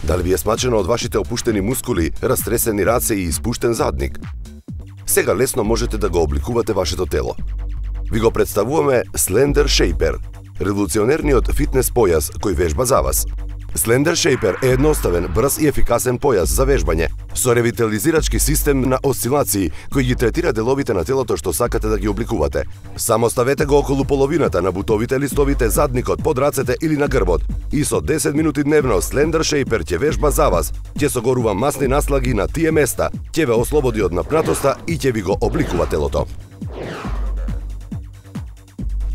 Дали ви е смачено од вашите опуштени мускули, растресени раце и испуштен задник? Сега лесно можете да го обликувате вашето тело. Ви го представуваме Slender Shaper, револуционерниот фитнес појас кој вежба за вас. Slender Shaper е едноставен, брз и ефикасен појас за вежбање со ревитализирачки систем на осцилации кој ги третира деловите на телото што сакате да ги обликувате. Само ставете го околу половината на бутовите, листовите, задникот, под рацете или на грбот и со 10 минути дневно Slender Shaper ќе вежба за вас, ќе согорува масни наслаги на тие места, ќе ве ослободи од напнатоста и ќе ви го обликува телото.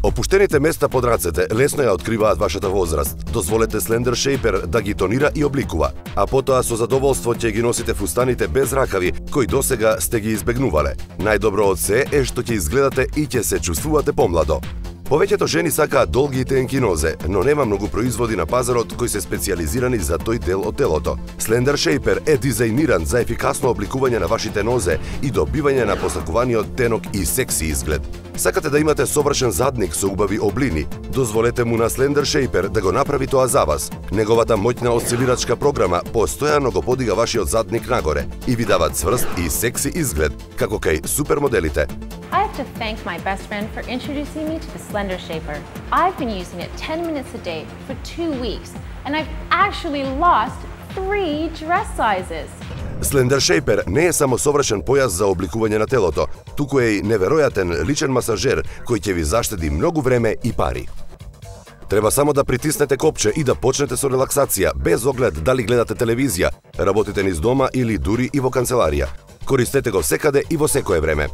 Опуштените места под рацете лесно ја откриваат вашата возраст. Дозволете Slender Shaper да ги тонира и обликува, а потоа со задоволство ќе ги носите фустаните без ракави кои досега сте ги избегнувале. Најдобро од се е што ќе изгледате и ќе се чувствувате помладо. Повеќето жени сакаат долги и тенки нозе, но нема многу производи на пазарот кои се специјализирани за тој дел од телото. Slender Shaper е дизајниран за ефикасно обликување на вашите нозе и добивање на посакуваниот тенок и секси изглед. Сакате да имате совршен задник со убави облини? Дозволете му на Slender Shaper да го направи тоа за вас. Неговата моќна осцилирачка програма постојано го подига вашиот задник нагоре и ви дава цврст и секси изглед, како кај супермоделите. I have to thank my best friend for introducing me to the Slender Shaper. I've been using it 10 minutes a day for 2 weeks, and I've actually lost 3 dress sizes. Slender Shaper не е само совршен појас за обликување на телото, туку е и неверојатен личен масажер кој ќе ви заштеди многу време и пари. Треба само да притиснете копче и да почнете со релаксација, без оглед дали гледате телевизија, работите низ дома или дури и во канцеларија. Користете го секаде и во секое време.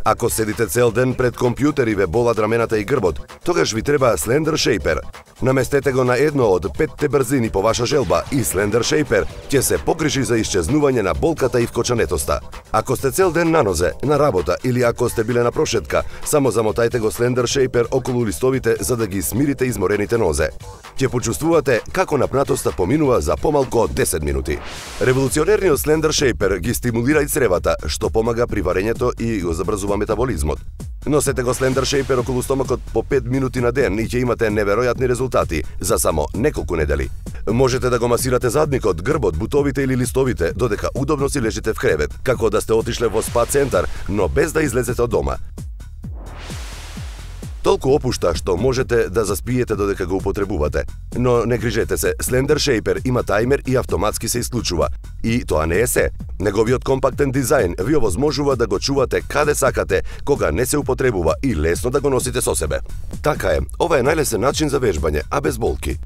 Ако седите цел ден пред компјутер и ве болат рамената и грбот, тогаш ви треба Slender Shaper. Наместете го на едно од 5 брзини по ваша желба и Slender Shaper ќе се погрижи за исчезнување на болката и вкочанетоста. Ако сте цел ден на нозе, на работа или ако сте биле на прошетка, само замотајте го Slender Shaper околу листовите за да ги смирите изморените нозе. Ќе почувствувате како напнатоста поминува за помалку од 10 минути. Револуционерниот Slender Shaper ги стимулира и цревата, што помага при варењето и го забрзува метаболизмот. Носете го Slender Shaper околу стомакот по 5 минути на ден и ќе имате неверојатни резултати за само неколку недели. Можете да го масирате задникот, грбот, бутовите или листовите додека удобно си лежите в кревет, како да сте отишле во спа центар, но без да излезете од дома. Толку опушта што можете да заспиете додека го употребувате. Но не грижете се, Slender Shaper има тајмер и автоматски се исклучува. И тоа не е се. Неговиот компактен дизајн ви овозможува да го чувате каде сакате, кога не се употребува и лесно да го носите со себе. Така е, ова е најлесен начин за вежбање, а без болки.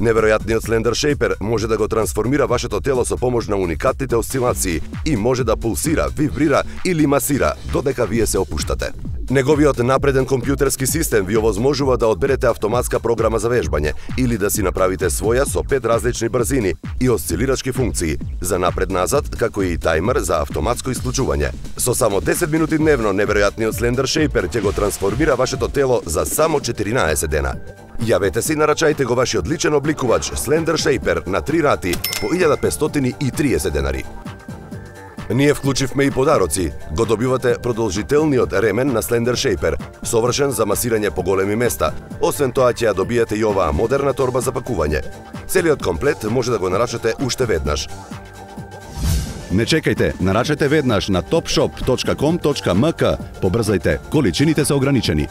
Неверојатниот Slender Shaper може да го трансформира вашето тело со помош на уникатните осцилации и може да пулсира, вибрира или масира додека вие се опуштате. Неговиот напреден компјутерски систем ви овозможува да одберете автоматска програма за вежбање или да си направите своја со 5 различни брзини и осцилирачки функции за напред-назад, како и тајмер за автоматско исклучување. Со само 10 минути дневно, неверојатниот Slender Shaper ќе го трансформира вашето тело за само 14 дена. Јавете се и нарачајте го вашиот личен обликувач Slender Shaper на 3 рати по 1530 денари. Ние вклучивме и подароци. Го добивате продолжителниот ремен на Slender Shaper, совршен за масирање по големи места. Освен тоа ќе ја добиете и оваа модерна торба за пакување. Целиот комплет може да го нарачате уште веднаш. Не чекајте, нарачете веднаш на topshop.com.mk. Побрзајте, количините се ограничени.